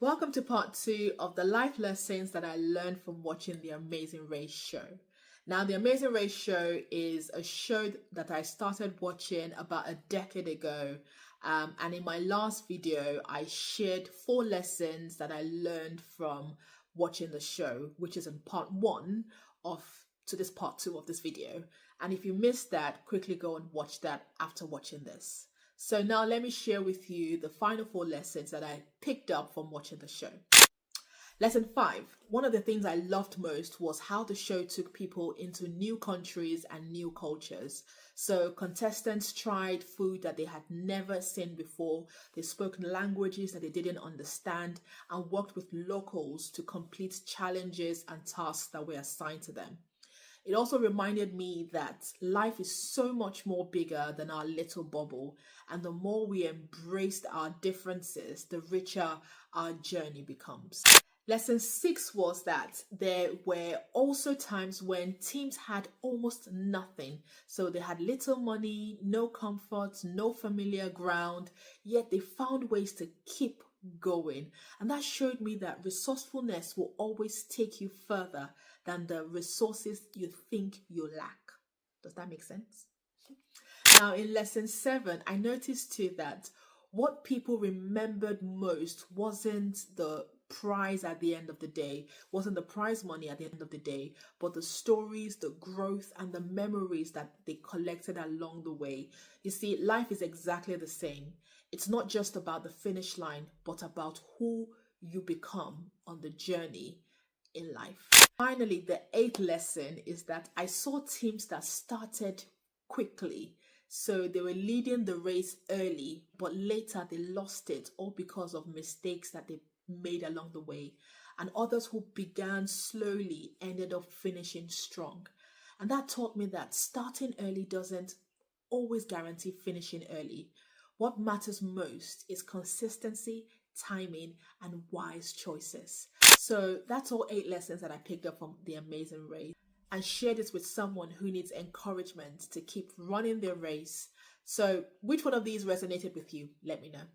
Welcome to part 2 of the life lessons that I learned from watching The Amazing Race show. Now, The Amazing Race show is a show that I started watching about a decade ago. And in my last video, I shared 4 lessons that I learned from watching the show, which is in part 1 to this part 2 of this video. And if you missed that, quickly go and watch that after watching this. So now let me share with you the final 4 lessons that I picked up from watching the show. Lesson 5. One of the things I loved most was how the show took people into new countries and new cultures. So contestants tried food that they had never seen before. They spoke languages that they didn't understand and worked with locals to complete challenges and tasks that were assigned to them. It also reminded me that life is so much more bigger than our little bubble, and the more we embraced our differences, the richer our journey becomes. Lesson 6 was that there were also times when teams had almost nothing. So they had little money, no comfort, no familiar ground, yet they found ways to keep going. And that showed me that resourcefulness will always take you further than the resources you think you lack. Does that make sense? Now, in lesson 7, I noticed too that what people remembered most wasn't the prize at the end of the day, wasn't the prize money at the end of the day, but the stories, the growth, and the memories that they collected along the way. You see, life is exactly the same. It's not just about the finish line, but about who you become on the journey in life. Finally, the 8th lesson is that I saw teams that started quickly. So they were leading the race early, but later they lost it all because of mistakes that they made along the way. And others who began slowly ended up finishing strong. And that taught me that starting early doesn't always guarantee finishing early. What matters most is consistency, timing, and wise choices. So that's all 8 lessons that I picked up from The Amazing Race, and share this with someone who needs encouragement to keep running their race. So which one of these resonated with you? Let me know.